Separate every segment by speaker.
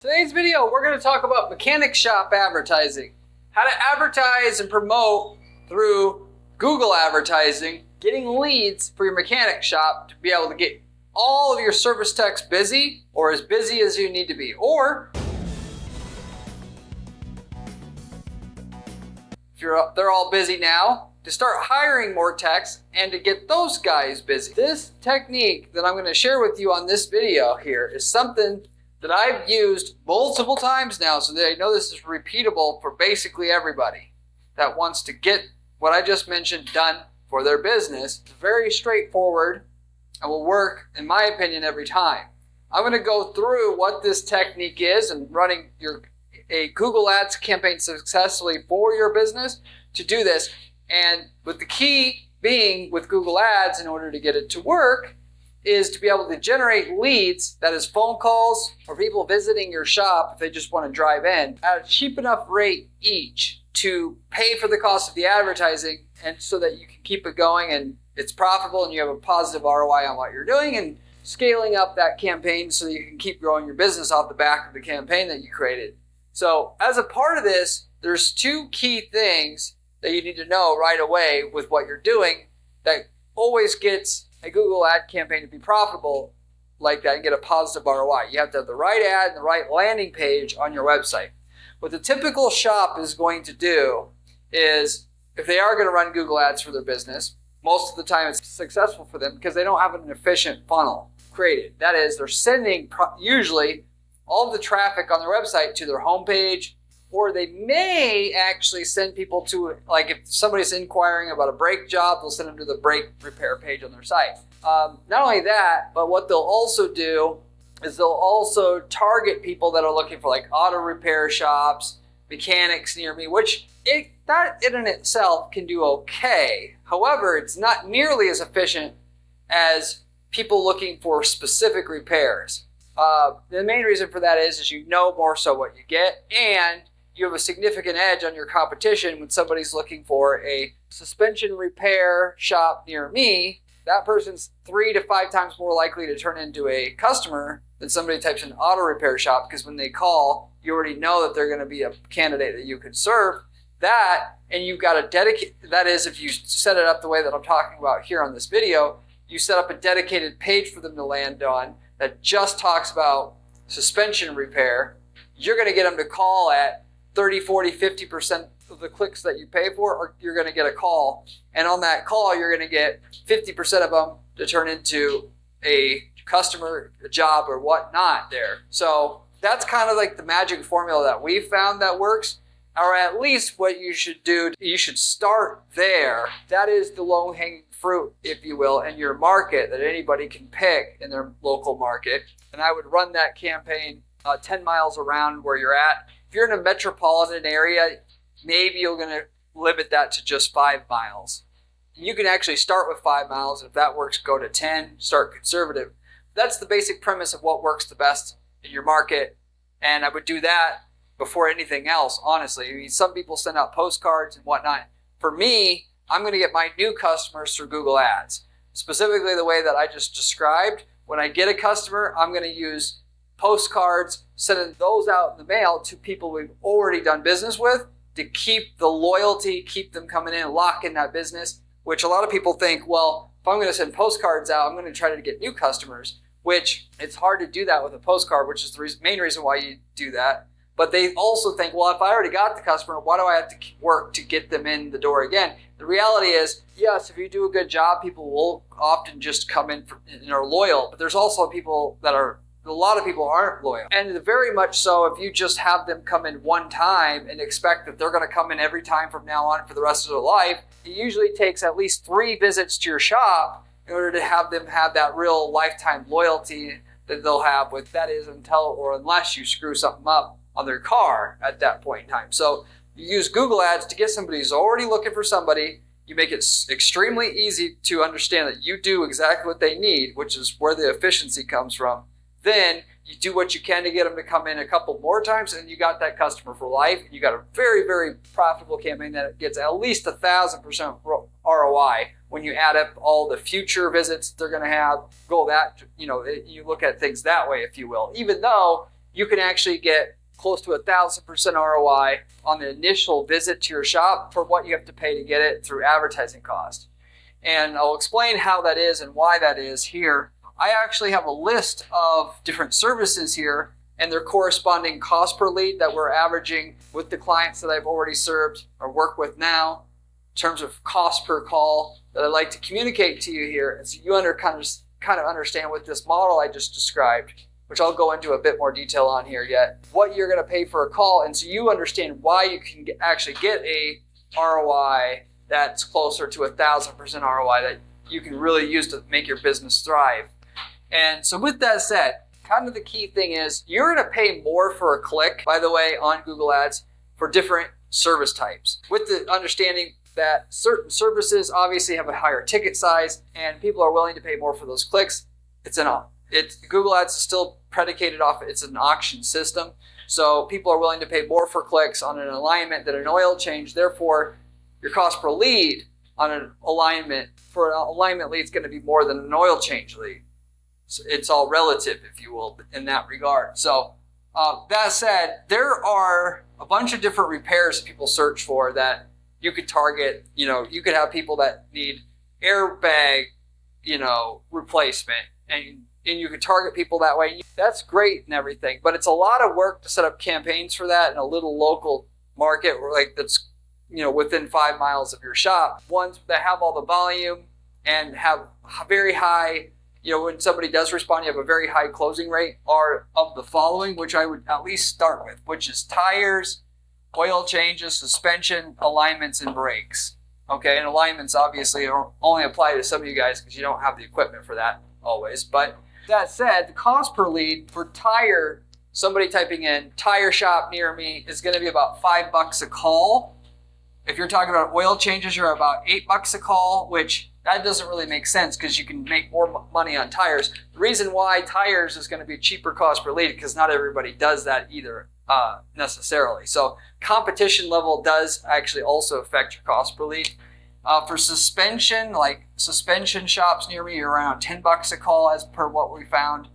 Speaker 1: Today's video, we're going to talk about mechanic shop advertising. How to advertise and promote through Google advertising, getting leads for your mechanic shop to be able to get all of your service techs busy or as busy as you need to be. Or if they're all busy now, to start hiring more techs and to get those guys busy. This technique that I'm going to share with you on this video here is something that I've used multiple times now, so that I know this is repeatable for basically everybody that wants to get what I just mentioned done for their business. It's very straightforward and will work, in my opinion, every time. I'm going to go through what this technique is and running a Google Ads campaign successfully for your business to do this. And with the key being with Google Ads, in order to get it to work, is to be able to generate leads, that is phone calls or people visiting your shop if they just want to drive in, at a cheap enough rate each to pay for the cost of the advertising, and so that you can keep it going and it's profitable and you have a positive ROI on what you're doing, and scaling up that campaign so that you can keep growing your business off the back of the campaign that you created. So as a part of this, there's two key things that you need to know right away with what you're doing that always gets a Google ad campaign to be profitable like that and get a positive ROI. You have to have the right ad and the right landing page on your website. What the typical shop is going to do is, if they are going to run Google ads for their business, most of the time it's successful for them because they don't have an efficient funnel created. That is, they're sending usually all of the traffic on their website to their homepage, or they may actually send people to, like if somebody's inquiring about a brake job, they'll send them to the brake repair page on their site. Not only that, but what they'll also do is they'll also target people that are looking for like auto repair shops, mechanics near me, which that in itself can do okay. However, it's not nearly as efficient as people looking for specific repairs. The main reason for that is you know more so what you get, and you have a significant edge on your competition when somebody's looking for a suspension repair shop near me. That person's 3 to 5 times more likely to turn into a customer than somebody types in auto repair shop, because when they call, you already know that they're going to be a candidate that you could serve. That, and you've got a dedicate, that is, if you set it up the way that I'm talking about here on this video, you set up a dedicated page for them to land on that just talks about suspension repair. You're going to get them to call at 30, 40, 50% of the clicks that you pay for, or you're going to get a call. And on that call, you're going to get 50% of them to turn into a customer, a job, or whatnot there. So that's kind of like the magic formula that we've found that works. Or at least what you should do, you should start there. That is the low-hanging fruit, if you will, in your market that anybody can pick in their local market. And I would run that campaign 10 miles around where you're at. If you're in a metropolitan area, maybe you're going to limit that to just 5 miles. You can actually start with 5 miles. If that works, go to 10, start conservative. That's the basic premise of what works the best in your market. And I would do that before anything else, honestly. I mean, some people send out postcards and whatnot. For me, I'm going to get my new customers through Google Ads. Specifically the way that I just described. When I get a customer, I'm going to use postcards, sending those out in the mail to people we've already done business with to keep the loyalty, keep them coming in, lock in that business, which a lot of people think, well, if I'm going to send postcards out, I'm going to try to get new customers, which it's hard to do that with a postcard, which is the main reason why you do that. But they also think, well, if I already got the customer, why do I have to work to get them in the door again? The reality is, yes, if you do a good job, people will often just come in and are loyal. But there's also people that are, a lot of people aren't loyal. And very much so, if you just have them come in one time and expect that they're going to come in every time from now on for the rest of their life, it usually takes at least 3 visits to your shop in order to have them have that real lifetime loyalty that they'll have with, that is, until or unless you screw something up on their car at that point in time. So you use Google Ads to get somebody who's already looking for somebody. You make it extremely easy to understand that you do exactly what they need, which is where the efficiency comes from. Then you do what you can to get them to come in a couple more times, and you got that customer for life. And you got a very, very profitable campaign that gets at least 1,000% ROI when you add up all the future visits they're going to have. You look at things that way, if you will. Even though you can actually get close to 1,000% ROI on the initial visit to your shop for what you have to pay to get it through advertising cost. And I'll explain how that is and why that is here. I actually have a list of different services here and their corresponding cost per lead that we're averaging with the clients that I've already served or work with now in terms of cost per call that I'd like to communicate to you here. And so you kind of understand with this model I just described, which I'll go into a bit more detail on here yet, what you're going to pay for a call. And so you understand why you can actually get a ROI that's closer to 1,000% ROI that you can really use to make your business thrive. And so with that said, kind of the key thing is you're going to pay more for a click, by the way, on Google Ads for different service types, with the understanding that certain services obviously have a higher ticket size and people are willing to pay more for those clicks. Google Ads is still predicated off, it's an auction system. So people are willing to pay more for clicks on an alignment than an oil change. Therefore, your cost per lead on an alignment lead is going to be more than an oil change lead. So it's all relative, if you will, in that regard. So that said, there are a bunch of different repairs that people search for that you could target. You could have people that need airbag, replacement, and you could target people that way. That's great and everything, but it's a lot of work to set up campaigns for that in a little local market that's within 5 miles of your shop. Ones that have all the volume and have very high, when somebody does respond, you have a very high closing rate, are of the following, which I would at least start with, which is tires, oil changes, suspension, alignments, and brakes. Okay, and alignments obviously only apply to some of you guys because you don't have the equipment for that always. But that said, the cost per lead for tire, somebody typing in tire shop near me, is going to be about $5 a call. If you're talking about oil changes, you're about $8 a call, which that doesn't really make sense because you can make more money on tires. The reason why tires is going to be cheaper cost per lead because not everybody does that either necessarily. So competition level does actually also affect your cost per lead. For suspension, like suspension shops near me are around $10 a call as per what we found.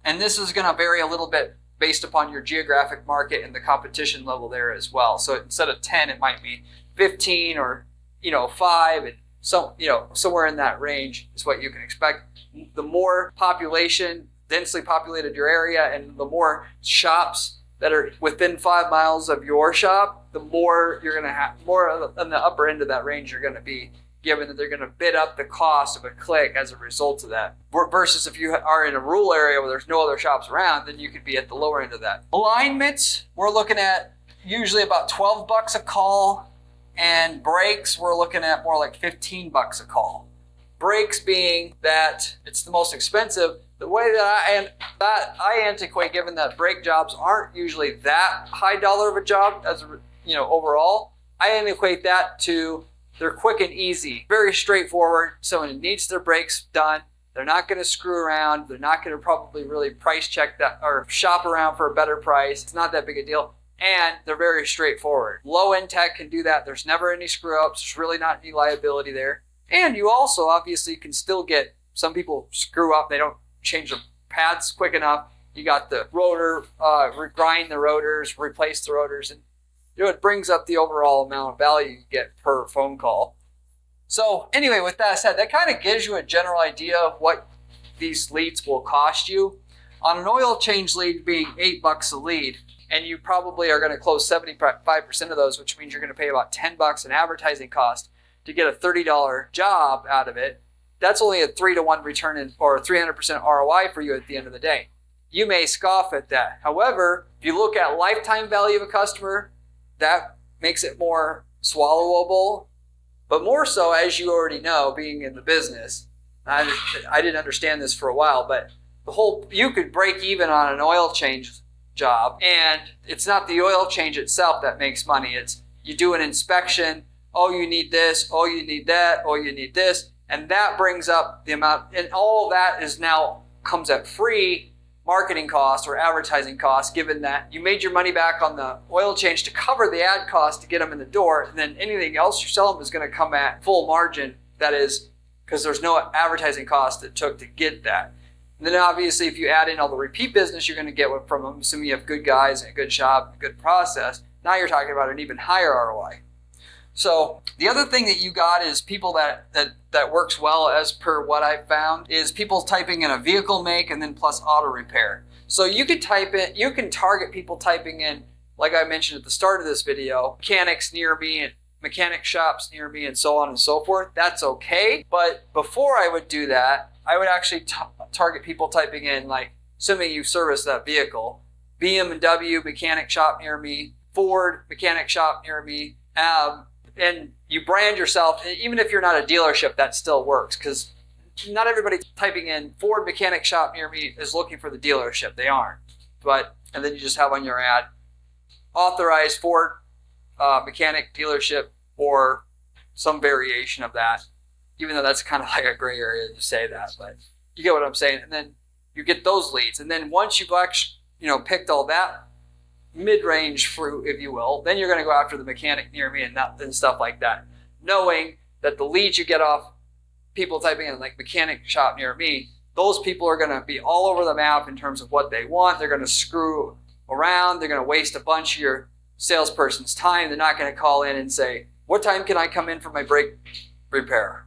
Speaker 1: And this is going to vary a little bit based upon your geographic market and the competition level there as well. So instead of 10, it might be 15 or 5, and somewhere in that range is what you can expect. The more population, densely populated your area, and the more shops that are within 5 miles of your shop, the more you're going to have, more on the upper end of that range you're going to be, given that they're going to bid up the cost of a click as a result of that. Versus if you are in a rural area where there's no other shops around, then you could be at the lower end of that. Alignments, we're looking at usually about $12 a call, and brakes, we're looking at more like $15 a call. Brakes being that it's the most expensive. The way that I antiquate, given that brake jobs aren't usually that high dollar of a job as overall, I antiquate that to they're quick and easy, very straightforward. Someone needs their brakes done. They're not going to screw around. They're not going to probably really price check that or shop around for a better price. It's not that big a deal. And they're very straightforward. Low-end tech can do that. There's never any screw-ups. There's really not any liability there. And you also obviously can still get, some people screw up. They don't change the pads quick enough. You got the rotor, grind the rotors, replace the rotors, and it brings up the overall amount of value you get per phone call. So anyway, with that said, that kind of gives you a general idea of what these leads will cost you. On an oil change lead being $8 a lead, and you probably are going to close 75% of those, which means you're going to pay about $10 in advertising cost to get a $30 job out of it. That's only a 3-to-1 return or a 300% ROI for you at the end of the day. You may scoff at that. However, if you look at lifetime value of a customer, that makes it more swallowable. But more so, as you already know, being in the business, I didn't understand this for a while, but you could break even on an oil change job, and it's not the oil change itself that makes money. It's you do an inspection, oh, you need this, oh, you need that, oh, you need this, and that brings up the amount, and all of that is now comes at free marketing costs or advertising costs, given that you made your money back on the oil change to cover the ad cost to get them in the door, and then anything else you sell them is going to come at full margin. That is because there's no advertising cost it took to get that. And then obviously if you add in all the repeat business you're going to get from them, assuming you have good guys and a good shop, a good process, now you're talking about an even higher ROI. So the other thing that you got is people that works well as per what I've found is people typing in a vehicle make and then plus auto repair. So you can target people typing in, like I mentioned at the start of this video, mechanics near me and mechanic shops near me and so on and so forth. That's okay. But before I would do that, I would actually target people typing in, like, assuming you service that vehicle, BMW mechanic shop near me, Ford mechanic shop near me, and you brand yourself. Even if you're not a dealership, that still works, because not everybody typing in Ford mechanic shop near me is looking for the dealership. They aren't. And then you just have on your ad, authorized Ford mechanic dealership or some variation of that, even though that's kind of like a gray area to say that, but you get what I'm saying. And then you get those leads. And then once you've actually, picked all that mid-range fruit, if you will, then you're going to go after the mechanic near me and stuff like that, knowing that the leads you get off people typing in like mechanic shop near me, those people are going to be all over the map in terms of what they want. They're going to screw around. They're going to waste a bunch of your salesperson's time. They're not going to call in and say, what time can I come in for my brake repair?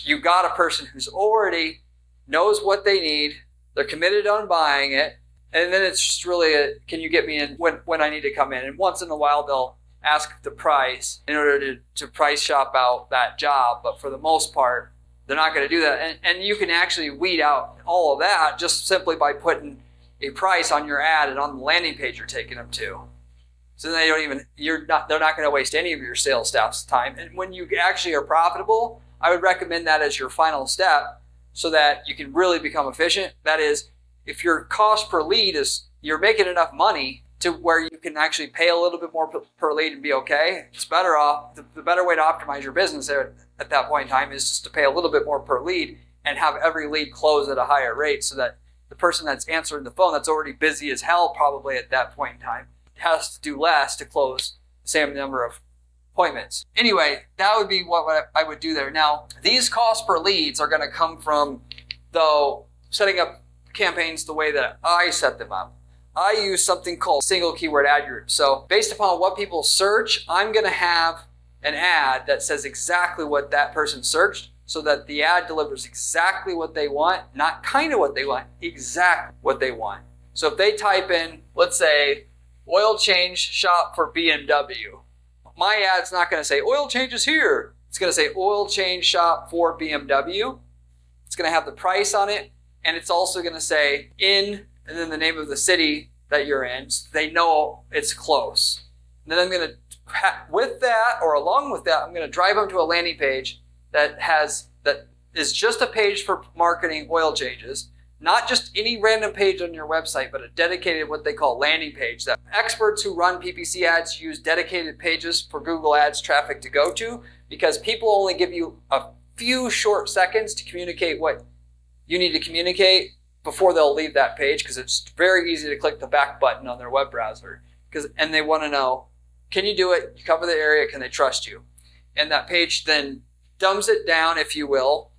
Speaker 1: You got a person who's already knows what they need. They're committed on buying it. And then it's just really can you get me in when I need to come in? And once in a while, they'll ask the price in order to price shop out that job. But for the most part, they're not going to do that. And you can actually weed out all of that just simply by putting a price on your ad and on the landing page you're taking them to. So they they're not going to waste any of your sales staff's time. And when you actually are profitable, I would recommend that as your final step so that you can really become efficient. That is, if your cost per lead is, you're making enough money to where you can actually pay a little bit more per lead and be okay, it's better off. The better way to optimize your business there at that point in time is just to pay a little bit more per lead and have every lead close at a higher rate so that the person that's answering the phone that's already busy as hell probably at that point in time has to do less to close the same number of appointments. Anyway, that would be what I would do there. Now, these costs per leads are going to come from, though, setting up campaigns the way that I set them up. I use something called single keyword ad group. So based upon what people search, I'm going to have an ad that says exactly what that person searched so that the ad delivers exactly what they want, not kind of what they want, exactly what they want. So if they type in, let's say, oil change shop for BMW, my ad's not going to say oil changes here. It's going to say oil change shop for BMW. It's going to have the price on it. And it's also going to say in, and then the name of the city that you're in, so they know it's close. And then I'm going to, with that, or along with that, I'm going to drive them to a landing page that is just a page for marketing oil changes, not just any random page on your website, but a dedicated, what they call landing page. That experts who run PPC ads use dedicated pages for Google Ads traffic to go to, because people only give you a few short seconds to communicate what you need to communicate before they'll leave that page, because it's very easy to click the back button on their web browser, and they want to know, can you do it? You cover the area, can they trust you? And that page then dumbs it down, if you will,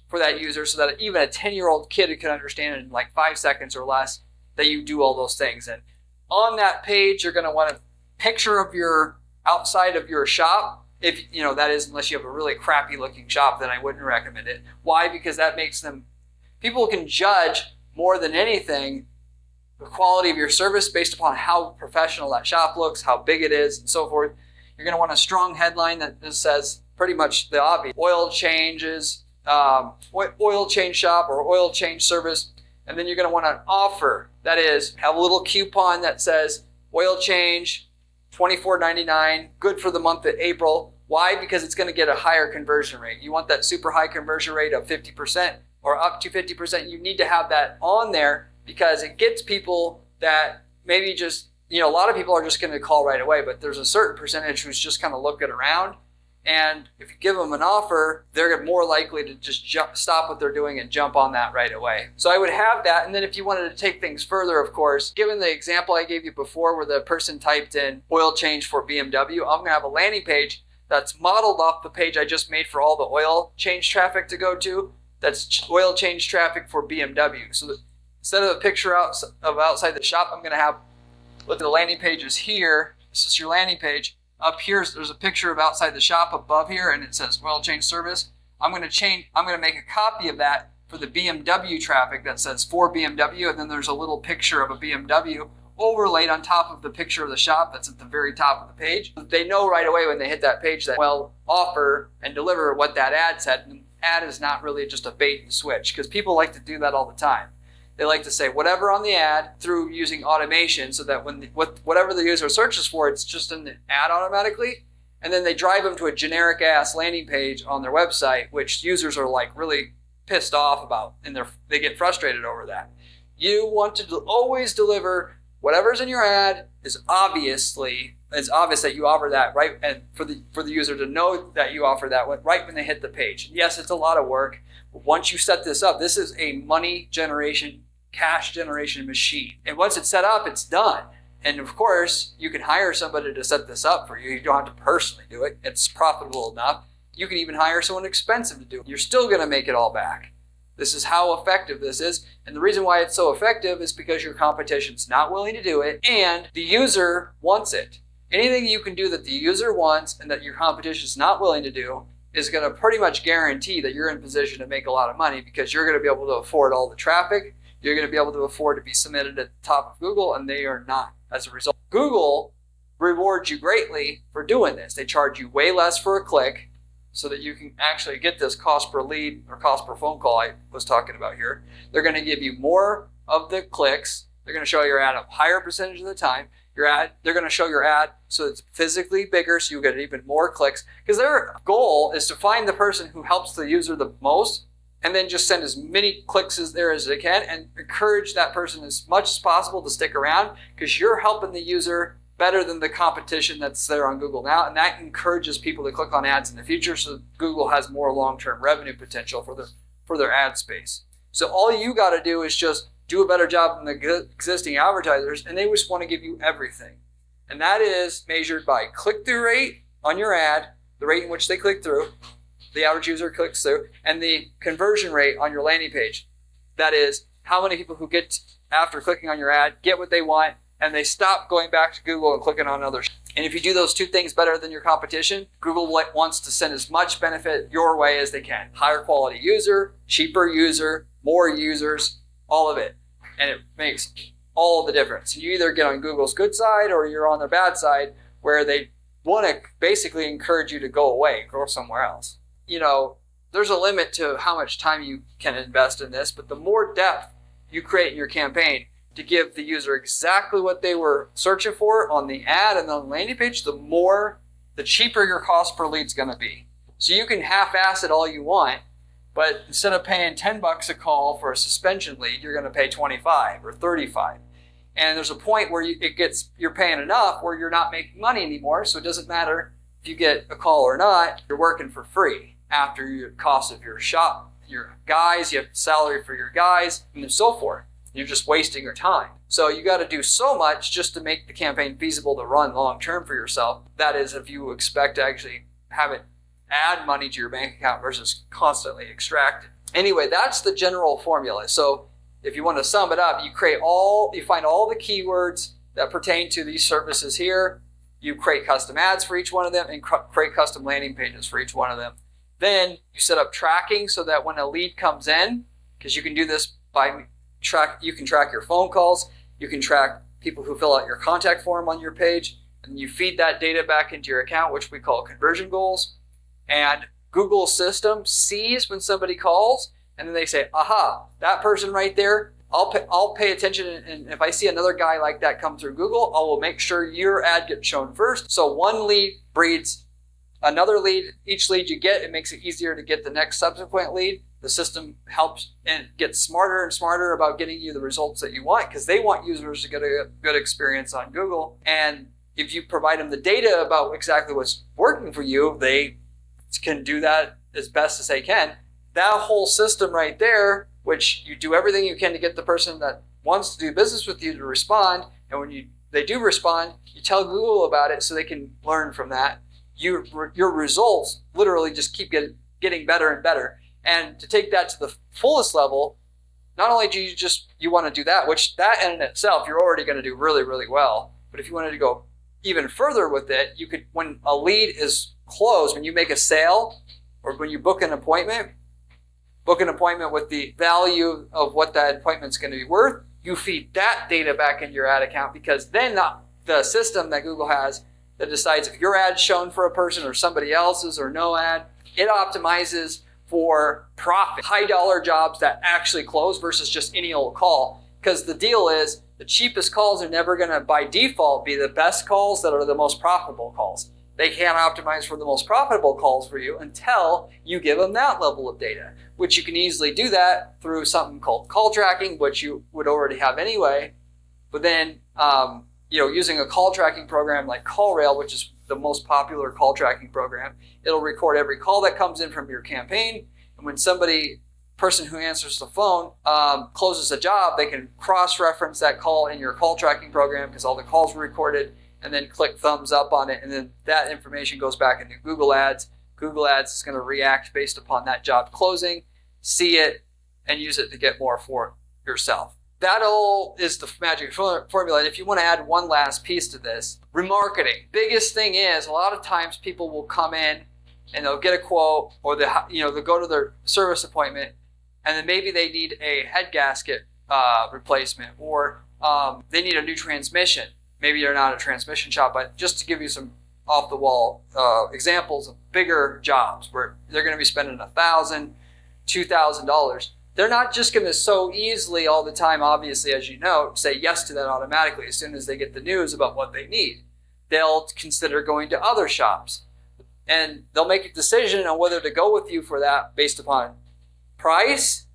Speaker 1: for that user so that even a 10-year-old kid can understand in like 5 seconds or less that you do all those things. And on that page, you're going to want a picture of your outside of your shop. If that is, unless you have a really crappy looking shop, then I wouldn't recommend it. Why? Because that makes people can judge more than anything the quality of your service based upon how professional that shop looks, how big it is, and so forth. You're going to want a strong headline that just says pretty much the obvious. Oil changes, oil change shop or oil change service. And then you're going to want an offer. That is, have a little coupon that says oil change, $24.99, good for the month of April. Why? Because it's going to get a higher conversion rate. You want that super high conversion rate of 50% or up to 50%. You need to have that on there because it gets people that maybe just, a lot of people are just going to call right away, but there's a certain percentage who's just kind of looking around. And if you give them an offer, they're more likely to just stop what they're doing and jump on that right away. So I would have that. And then if you wanted to take things further, of course, given the example I gave you before where the person typed in oil change for BMW, I'm going to have a landing page that's modeled off the page I just made for all the oil change traffic to go to. That's oil change traffic for BMW. So instead of a picture of outside the shop, I'm going to have, look at the landing pages here. This is your landing page. Up here, there's a picture of outside the shop above here, and it says oil change service. I'm going to make a copy of that for the BMW traffic that says for BMW, and then there's a little picture of a BMW overlaid on top of the picture of the shop that's at the very top of the page. They know right away when they hit that page that, well, offer and deliver what that ad said. And the ad is not really just a bait and switch, because people like to do that all the time. They like to say whatever on the ad through using automation so that when whatever the user searches for, it's just in the ad automatically. And then they drive them to a generic ass landing page on their website, which users are like really pissed off about, and they get frustrated over that. You want to always deliver whatever's in your ad is obvious that you offer that, right? And for the user to know that you offer that right when they hit the page. Yes, it's a lot of work, but once you set this up, this is a money generation, cash generation machine. And once it's set up, it's done. And of course, you can hire somebody to set this up for you. You don't have to personally do it. It's profitable enough. You can even hire someone expensive to do it. You're still going to make it all back. This is how effective this is. And the reason why it's so effective is because your competition's not willing to do it and the user wants it. Anything you can do that the user wants and that your competition's not willing to do is going to pretty much guarantee that you're in position to make a lot of money, because you're going to be able to afford all the traffic. You're going to be able to afford to be submitted at the top of Google, and they are not. As a result, Google rewards you greatly for doing this. They charge you way less for a click, so that you can actually get this cost per lead or cost per phone call I was talking about here. They're going to give you more of the clicks. They're going to show your ad a higher percentage of the time. They're going to show your ad so it's physically bigger, so you get even more clicks. Because their goal is to find the person who helps the user the most, and then just send as many clicks as they can, and encourage that person as much as possible to stick around, because you're helping the user better than the competition that's there on Google now, and that encourages people to click on ads in the future, so Google has more long-term revenue potential for their ad space. So all you got to do is just do a better job than the existing advertisers, and they just want to give you everything. And that is measured by click-through rate on your ad, the rate in which they click through, the average user clicks through, and the conversion rate on your landing page. That is how many people who get, after clicking on your ad, get what they want, and they stop going back to Google and clicking on others. And if you do those two things better than your competition, Google wants to send as much benefit your way as they can. Higher quality user, cheaper user, more users, all of it. And it makes all the difference. You either get on Google's good side or you're on their bad side, where they want to basically encourage you to go away, go somewhere else. You know, there's a limit to how much time you can invest in this, but the more depth you create in your campaign to give the user exactly what they were searching for on the ad and on the landing page, the cheaper your cost per lead is going to be. So you can half-ass it all you want, but instead of paying $10 a call for a suspension lead, you're going to pay $25 or $35. And there's a point where you're paying enough where you're not making money anymore, so it doesn't matter if you get a call or not, you're working for free after your cost of your shop, your guys, you have salary for your guys, and so forth. You're just wasting your time. So you got to do so much just to make the campaign feasible to run long term for yourself. That is, if you expect to actually have it add money to your bank account versus constantly extract it. Anyway, that's the general formula. So if you want to sum it up, you find all the keywords that pertain to these services here. You create custom ads for each one of them and create custom landing pages for each one of them. Then you set up tracking so that when a lead comes in, because you can do this you can track your phone calls, you can track people who fill out your contact form on your page, and you feed that data back into your account, which we call conversion goals. And Google's system sees when somebody calls, and then they say, aha, that person right there, I'll pay attention, and if I see another guy like that come through Google, I will make sure your ad gets shown first. So one lead breeds another lead. Each lead you get, it makes it easier to get the next subsequent lead. The system helps and gets smarter and smarter about getting you the results that you want, because they want users to get a good experience on Google. And if you provide them the data about exactly what's working for you, they can do that as best as they can. That whole system right there, which you do everything you can to get the person that wants to do business with you to respond, and when they do respond, you tell Google about it so they can learn from that. Your results literally just keep getting better and better. And to take that to the fullest level, not only do you want to do that, which that in itself, you're already going to do really, really well. But if you wanted to go even further with it, you could, when a lead is closed, when you make a sale or when you book an appointment with the value of what that appointment's going to be worth, you feed that data back into your ad account, because then the system that Google has that decides if your ad's shown for a person or somebody else's or no ad, it optimizes for profit, high dollar jobs that actually close versus just any old call. Because the deal is the cheapest calls are never going to by default be the best calls that are the most profitable calls. They can't optimize for the most profitable calls for you until you give them that level of data, which you can easily do that through something called call tracking, which you would already have anyway. But then, using a call tracking program like CallRail, which is the most popular call tracking program, it'll record every call that comes in from your campaign. And when person who answers the phone closes a job, they can cross-reference that call in your call tracking program because all the calls were recorded, and then click thumbs up on it, and then that information goes back into Google Ads. Google Ads is going to react based upon that job closing, see it, and use it to get more for yourself. That all is the magic formula. And if you want to add one last piece to this, remarketing. Biggest thing is a lot of times people will come in and they'll get a quote, or they'll go to their service appointment, and then maybe they need a head gasket replacement, or they need a new transmission. Maybe you're not a transmission shop, but just to give you some off-the-wall examples of bigger jobs where they're going to be spending $1,000, $2,000. They're not just going to so easily all the time, obviously, as you know, say yes to that automatically as soon as they get the news about what they need. They'll consider going to other shops, and they'll make a decision on whether to go with you for that based upon price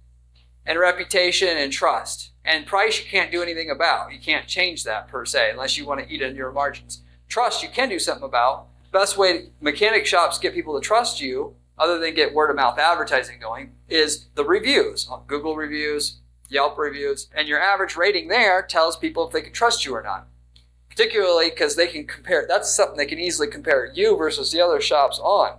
Speaker 1: and reputation and trust. And price you can't do anything about. You can't change that per se unless you want to eat into your margins. Trust you can do something about. Best way mechanic shops get people to trust you, other than get word of mouth advertising going, is the reviews. Google reviews, Yelp reviews, and your average rating there tells people if they can trust you or not. Particularly because they can compare, that's something they can easily compare you versus the other shops on.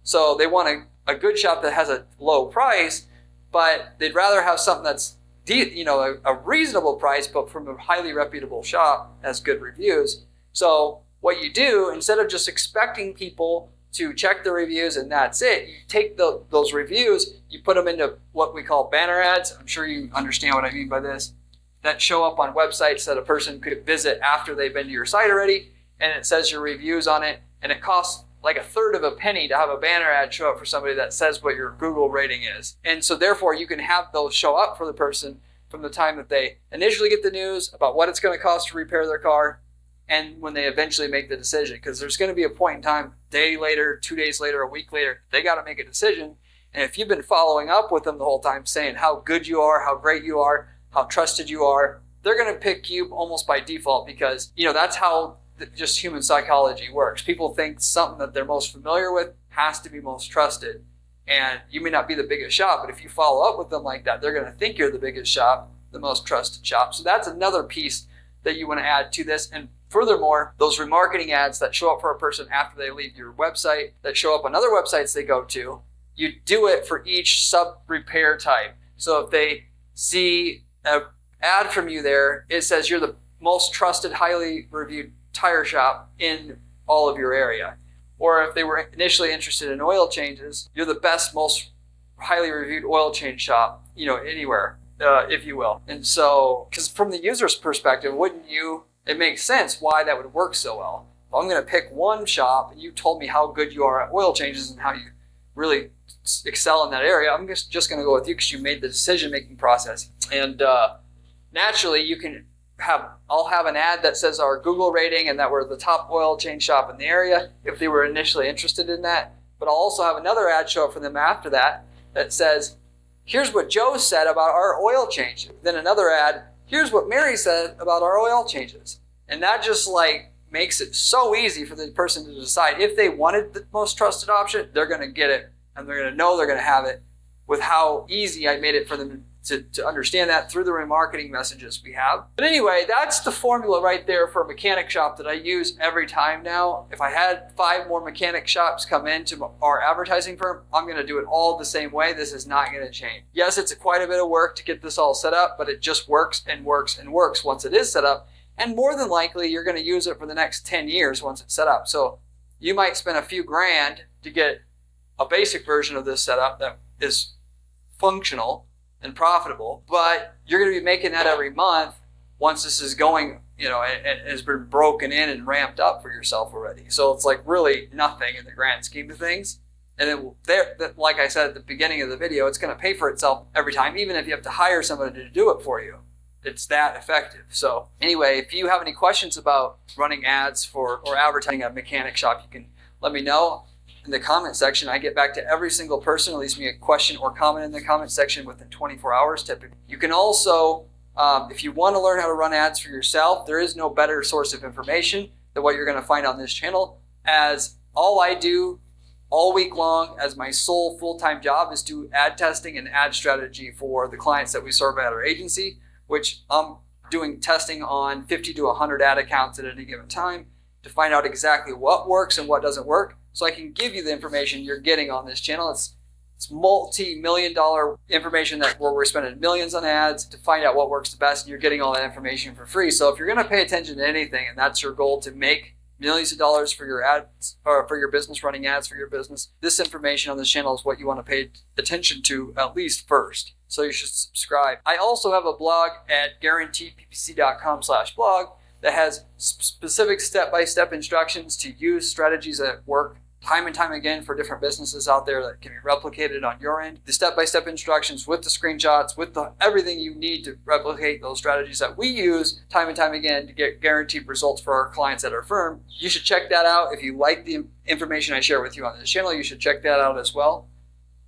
Speaker 1: So they want a good shop that has a low price, but they'd rather have something that's a reasonable price, but from a highly reputable shop has good reviews. So what you do, instead of just expecting people to check the reviews and that's it, you take those reviews, you put them into what we call banner ads. I'm sure you understand what I mean by this. That show up on websites that a person could visit after they've been to your site already, and it says your reviews on it, and it costs like 1/3 of a penny to have a banner ad show up for somebody that says what your Google rating is. And so therefore you can have those show up for the person from the time that they initially get the news about what it's going to cost to repair their car, and when they eventually make the decision. Because there's going to be a point in time, a day later, 2 days later, a week later, they got to make a decision. And if you've been following up with them the whole time saying how good you are, how great you are, how trusted you are, they're going to pick you almost by default, because that's how just human psychology works. People think something that they're most familiar with has to be most trusted. And you may not be the biggest shop, but if you follow up with them like that, they're going to think you're the biggest shop, the most trusted shop. So that's another piece that you want to add to this. And furthermore, those remarketing ads that show up for a person after they leave your website, that show up on other websites they go to, you do it for each sub-repair type. So if they see an ad from you there, it says you're the most trusted, highly reviewed tire shop in all of your area. Or if they were initially interested in oil changes, you're the best, most highly reviewed oil change shop, anywhere, if you will. And so, because from the user's perspective, it makes sense why that would work so well. If I'm going to pick one shop and you told me how good you are at oil changes and how you really excel in that area, I'm just going to go with you because you made the decision-making process. And naturally, I'll have an ad that says our Google rating and that we're the top oil change shop in the area if they were initially interested in that. But I'll also have another ad show up for them after that says, here's what Joe said about our oil change. Then another ad, here's what Mary said about our oil changes. And that just makes it so easy for the person to decide if they wanted the most trusted option, they're going to get it, and they're going to know they're going to have it with how easy I made it for them to understand that through the remarketing messages we have. But anyway, that's the formula right there for a mechanic shop that I use every time now. If I had 5 more mechanic shops come into our advertising firm, I'm going to do it all the same way. This is not going to change. Yes, it's quite a bit of work to get this all set up, but it just works and works and works once it is set up. And more than likely, you're going to use it for the next 10 years once it's set up. So you might spend a few grand to get a basic version of this setup that is functional and profitable, but you're going to be making that every month once this is going, and has been broken in and ramped up for yourself already. So it's like really nothing in the grand scheme of things. And then, like I said at the beginning of the video, it's going to pay for itself every time, even if you have to hire somebody to do it for you. It's that effective. So anyway, if you have any questions about running ads for or advertising a mechanic shop, you can let me know in the comment section. I get back to every single person who leaves me a question or comment in the comment section within 24 hours typically. You can also, if you want to learn how to run ads for yourself, there is no better source of information than what you're going to find on this channel, as all I do all week long as my sole full-time job is do ad testing and ad strategy for the clients that we serve at our agency, which I'm doing testing on 50 to 100 ad accounts at any given time to find out exactly what works and what doesn't work, so I can give you the information you're getting on this channel. It's multi-million-dollar information where we're spending millions on ads to find out what works the best, and you're getting all that information for free. So if you're going to pay attention to anything, and that's your goal, to make millions of dollars for your ads or for your business, running ads for your business, this information on this channel is what you want to pay attention to at least first. So you should subscribe. I also have a blog at guaranteedppc.com/blog that has specific step-by-step instructions to use strategies that work time and time again for different businesses out there that can be replicated on your end. The step-by-step instructions with the screenshots, with everything you need to replicate those strategies that we use time and time again to get guaranteed results for our clients at our firm. You should check that out. If you like the information I share with you on this channel, you should check that out as well.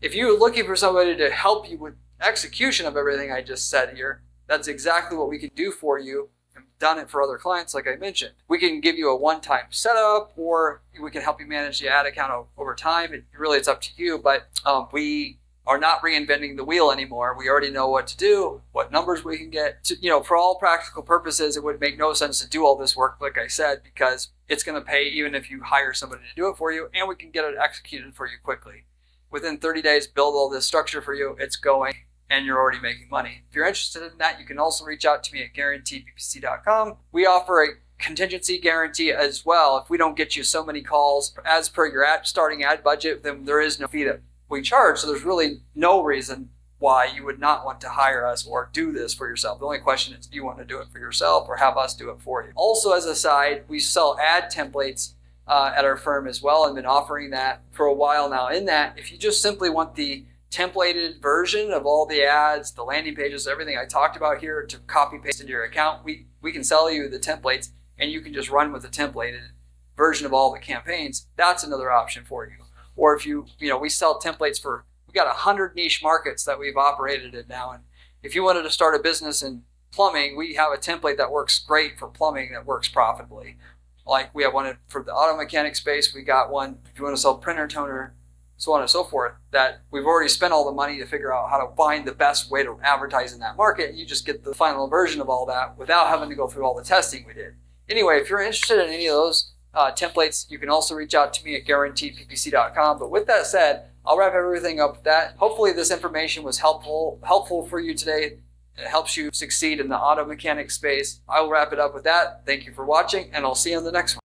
Speaker 1: If you're looking for somebody to help you with execution of everything I just said here, that's exactly what we can do for you. Done it for other clients, like I mentioned. We can give you a one-time setup, or we can help you manage the ad account over time. It's up to you, but we are not reinventing the wheel anymore. We already know what to do, what numbers we can get. For all practical purposes, it would make no sense to do all this work, like I said, because it's going to pay even if you hire somebody to do it for you, and we can get it executed for you quickly. Within 30 days, build all this structure for you. It's going, and you're already making money. If you're interested in that, you can also reach out to me at guaranteedppc.com. We offer a contingency guarantee as well. If we don't get you so many calls as per your starting ad budget, then there is no fee that we charge. So there's really no reason why you would not want to hire us or do this for yourself. The only question is, do you want to do it for yourself or have us do it for you? Also, as a side, we sell ad templates at our firm as well, and been offering that for a while now. In that, if you just simply want the templated version of all the ads, the landing pages, everything I talked about here to copy paste into your account, we can sell you the templates, and you can just run with the templated version of all the campaigns. That's another option for you. Or if we sell templates we got 100 niche markets that we've operated in now. And if you wanted to start a business in plumbing, we have a template that works great for plumbing, that works profitably. Like we have one for the auto mechanic space. We got one if you want to sell printer toner, so on and so forth, that we've already spent all the money to figure out how to find the best way to advertise in that market. You just get the final version of all that without having to go through all the testing we did. Anyway, if you're interested in any of those templates, you can also reach out to me at guaranteedppc.com. But with that said, I'll wrap everything up with that. Hopefully this information was helpful for you today. It helps you succeed in the auto mechanic space. I will wrap it up with that. Thank you for watching, and I'll see you on the next one.